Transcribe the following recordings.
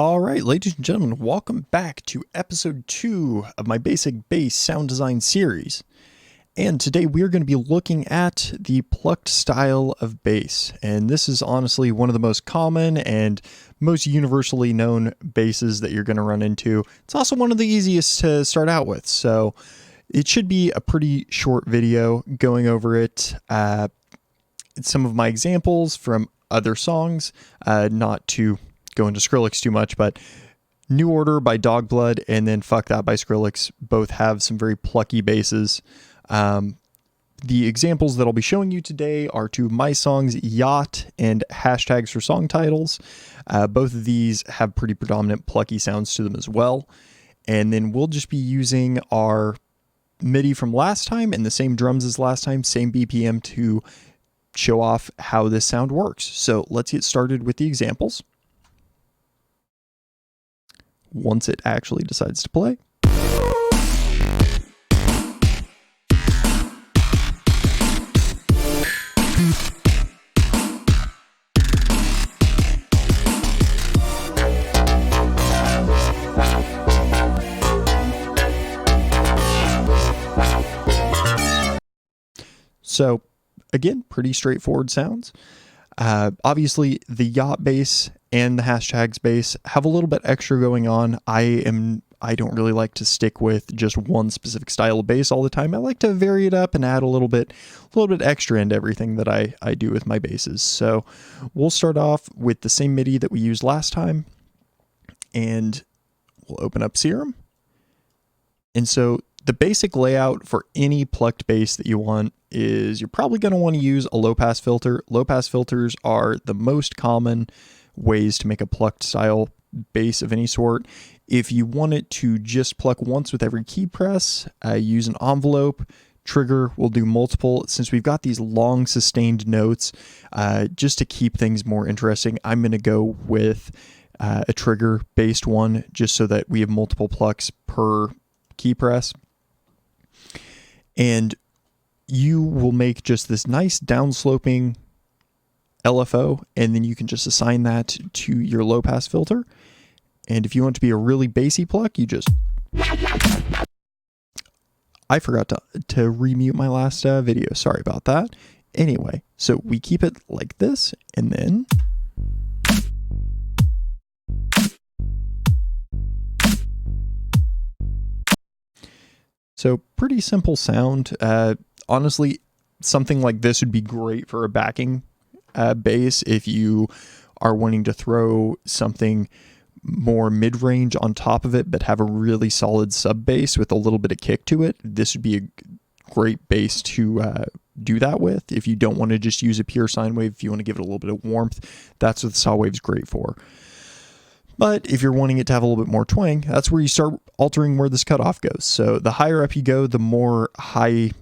All right, ladies and gentlemen, welcome back to episode 2 of my basic bass sound design series. And today we are going to be looking at the plucked style of bass. And this is honestly one of the most common and most universally known basses that you're going to run into. It's also one of the easiest to start out with. So it should be a pretty short video going over it. Some of my examples from other songs, not to go into Skrillex too much, but New Order by Dogblood and then Fuck That by Skrillex both have some very plucky basses. The examples that I'll be showing you today are two of my songs, Yacht and Hashtags for Song Titles. Both of these have pretty predominant plucky sounds to them as well. And then we'll just be using our MIDI from last time and the same drums as last time, same BPM to show off how this sound works. So let's get started with the examples. Once it actually decides to play. So again, pretty straightforward sounds. Obviously the yacht bass and the hashtags bass have a little bit extra going on. I don't really like to stick with just one specific style of bass all the time. I like to vary it up and add a little bit extra into everything that I do with my basses. So we'll start off with the same MIDI that we used last time, and we'll open up Serum. And so the basic layout for any plucked bass that you want is you're probably going to want to use a low-pass filter. Low-pass filters are the most common ways to make a plucked style bass of any sort. If you want it to just pluck once with every key press, use an envelope. Trigger will do multiple. Since we've got these long sustained notes, just to keep things more interesting, I'm going to go with a trigger based one just so that we have multiple plucks per key press. And you will make just this nice downsloping LFO, and then you can just assign that to your low pass filter. And if you want it to be a really bassy pluck, you just... I forgot to remute my last video. Sorry about that. Anyway, so we keep it like this, and then... So pretty simple sound. Honestly, something like this would be great for a backing bass if you are wanting to throw something more mid-range on top of it, but have a really solid sub bass with a little bit of kick to it. This would be a great bass to do that with. If you don't want to just use a pure sine wave, if you want to give it a little bit of warmth, that's what the saw wave's great for. But if you're wanting it to have a little bit more twang, that's where you start altering where this cutoff goes. So the higher up you go, the more high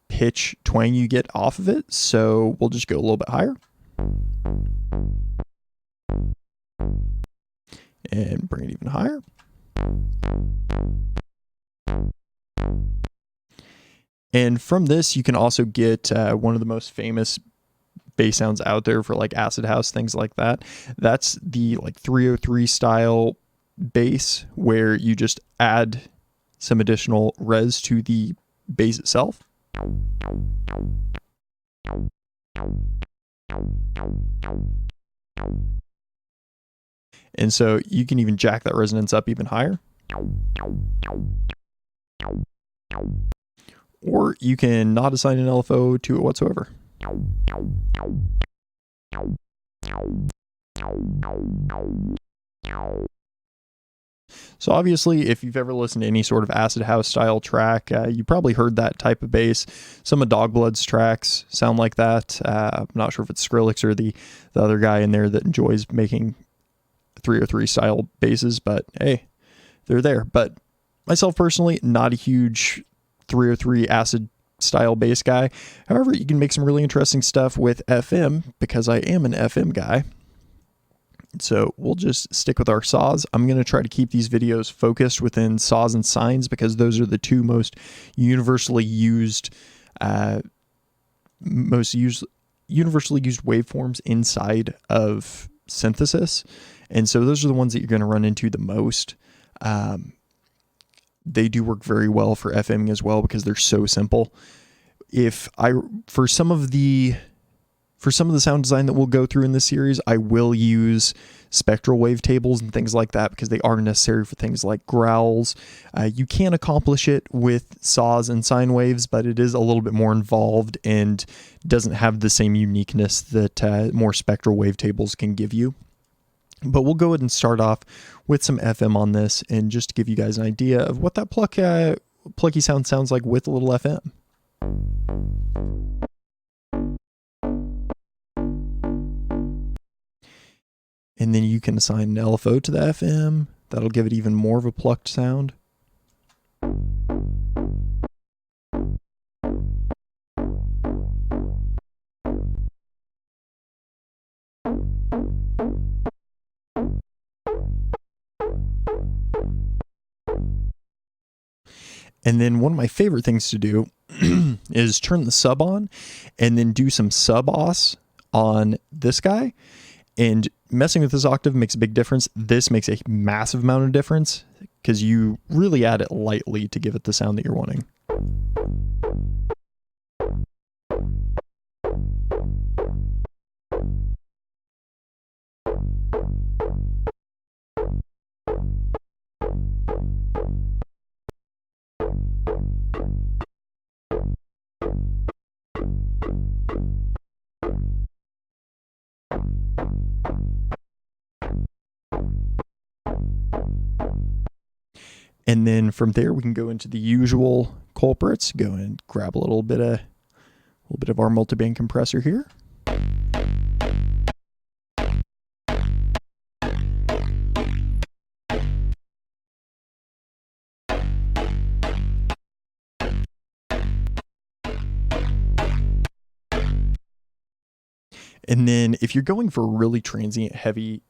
pitch twang you get off of it. So we'll just go a little bit higher. And bring it even higher. And from this, you can also get one of the most famous bass sounds out there for like acid house, things like that. That's the like 303 style bass where you just add some additional res to the bass itself. And so you can even jack that resonance up even higher. Or you can not assign an LFO to it whatsoever. So obviously, if you've ever listened to any sort of acid house style track, you probably heard that type of bass. Some of Dogblood's tracks sound like that. I'm not sure if it's Skrillex or the other guy in there that enjoys making 303 style basses, but hey, they're there. But myself personally, not a huge 303 acid style bass guy. However, you can make some really interesting stuff with FM because I am an FM guy. So we'll just stick with our saws. I'm going to try to keep these videos focused within saws and sines because those are the two most universally used waveforms inside of synthesis. And so those are the ones that you're going to run into the most. They do work very well for FMing as well because they're so simple. For some of the sound design that we'll go through in this series, I will use spectral wavetables and things like that because they are necessary for things like growls. You can accomplish it with saws and sine waves, but it is a little bit more involved and doesn't have the same uniqueness that more spectral wavetables can give you. But we'll go ahead and start off with some FM on this, and just to give you guys an idea of what that plucky sound sounds like with a little FM. And then you can assign an LFO to the FM. That'll give it even more of a plucked sound. And then one of my favorite things to do is turn the sub on and then do some sub-os on this guy. And messing with this octave makes a big difference. This makes a massive amount of difference because you really add it lightly to give it the sound that you're wanting. And then from there, we can go into the usual culprits. Go and grab a little bit of our multiband compressor here. And then if you're going for really transient heavy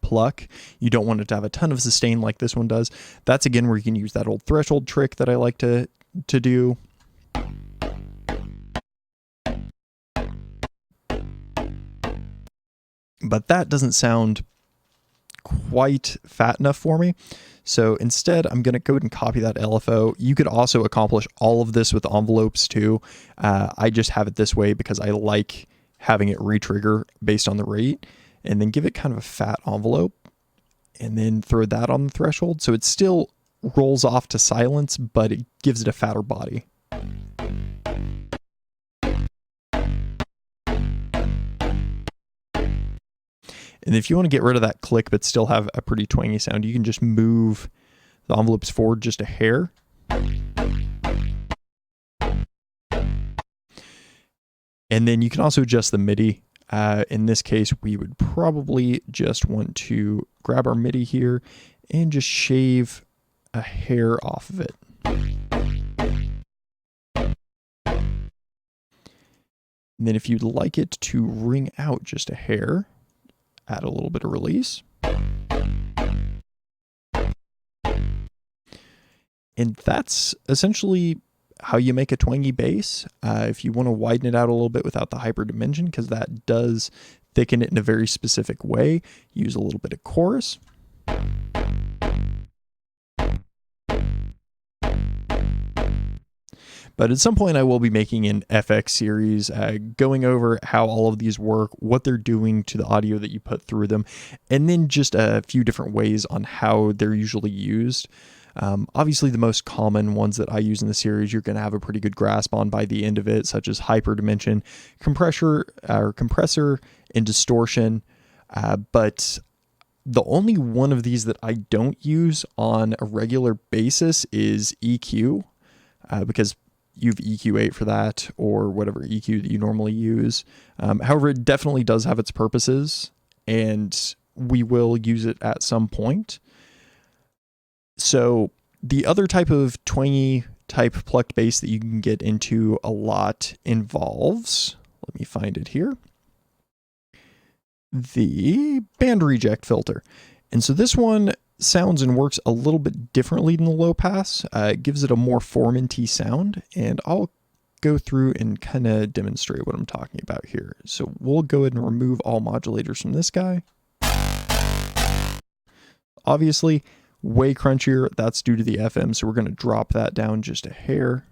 pluck, you don't want it to have a ton of sustain like this one does. That's again where you can use that old threshold trick that I like to do. But that doesn't sound quite fat enough for me. So instead, I'm going to go ahead and copy that LFO. You could also accomplish all of this with envelopes too. I just have it this way because I like having it retrigger based on the rate, and then give it kind of a fat envelope and then throw that on the threshold. So it still rolls off to silence, but it gives it a fatter body. And if you want to get rid of that click but still have a pretty twangy sound, you can just move the envelopes forward just a hair. And then you can also adjust the MIDI. In this case, we would probably just want to grab our MIDI here and just shave a hair off of it. And then if you'd like it to ring out just a hair, add a little bit of release. And that's essentially how you make a twangy bass. If you want to widen it out a little bit without the hyper dimension, because that does thicken it in a very specific way, use a little bit of chorus. But at some point I will be making an FX series going over how all of these work, what they're doing to the audio that you put through them, and then just a few different ways on how they're usually used. Obviously, the most common ones that I use in the series, you're going to have a pretty good grasp on by the end of it, such as hyperdimension, compressor, and distortion. But the only one of these that I don't use on a regular basis is EQ, because you've EQ8 for that, or whatever EQ that you normally use. However, it definitely does have its purposes, and we will use it at some point. So the other type of twangy type plucked bass that you can get into a lot involves, let me find it here, the band reject filter. And so this one sounds and works a little bit differently than the low pass. It gives it a more formanty sound, and I'll go through and kind of demonstrate what I'm talking about here. So we'll go ahead and remove all modulators from this guy. obviously way crunchier. That's due to the FM, so we're going to drop that down just a hair.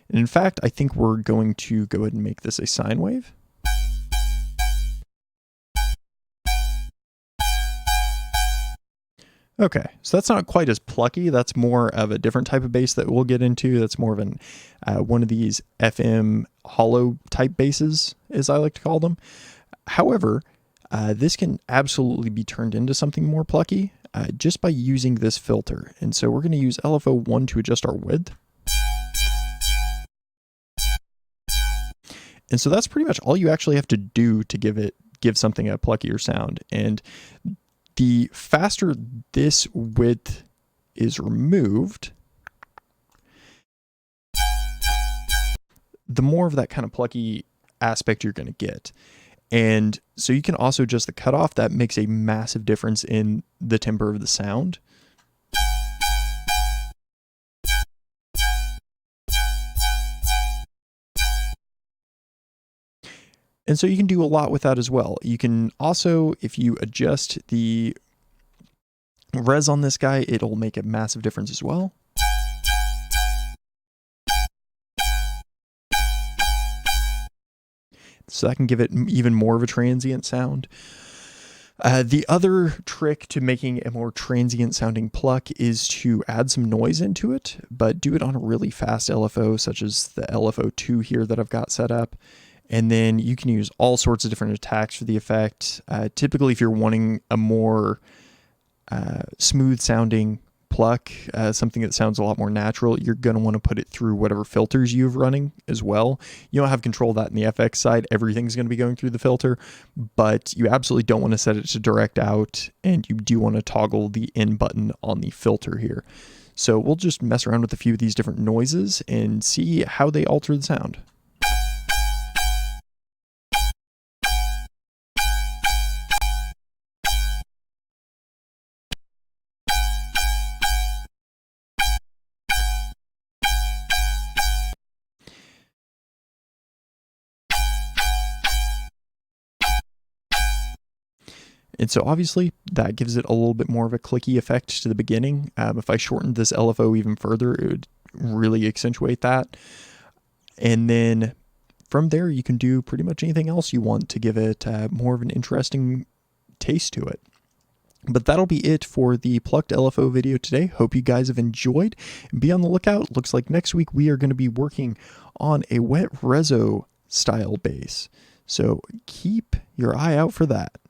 And in fact, I think we're going to go ahead and make this a sine wave. Okay, so that's not quite as plucky. That's more of a different type of bass that we'll get into. That's more of an one of these FM hollow type basses, as I like to call them. However, this can absolutely be turned into something more plucky just by using this filter. And so we're going to use LFO 1 to adjust our width. And so that's pretty much all you actually have to do to give something a pluckier sound. And the faster this width is removed, the more of that kind of plucky aspect you're going to get. And so you can also adjust the cutoff. That makes a massive difference in the timbre of the sound. And so you can do a lot with that as well. You can also, if you adjust the res on this guy, it'll make a massive difference as well. So that can give it even more of a transient sound. The other trick to making a more transient sounding pluck is to add some noise into it, but do it on a really fast LFO, such as the LFO 2 here that I've got set up. And then you can use all sorts of different attacks for the effect. Typically, if you're wanting a more smooth sounding pluck, something that sounds a lot more natural, you're going to want to put it through whatever filters you have running as well. You don't have control of that in the FX side. Everything's going to be going through the filter, but you absolutely don't want to set it to direct out, and you do want to toggle the in button on the filter here. So we'll just mess around with a few of these different noises and see how they alter the sound. And so obviously that gives it a little bit more of a clicky effect to the beginning. If I shortened this LFO even further, it would really accentuate that. And then from there, you can do pretty much anything else you want to give it more of an interesting taste to it. But that'll be it for the Plucked LFO video today. Hope you guys have enjoyed. Be on the lookout. Looks like next week we are going to be working on a wet reso style bass. So keep your eye out for that.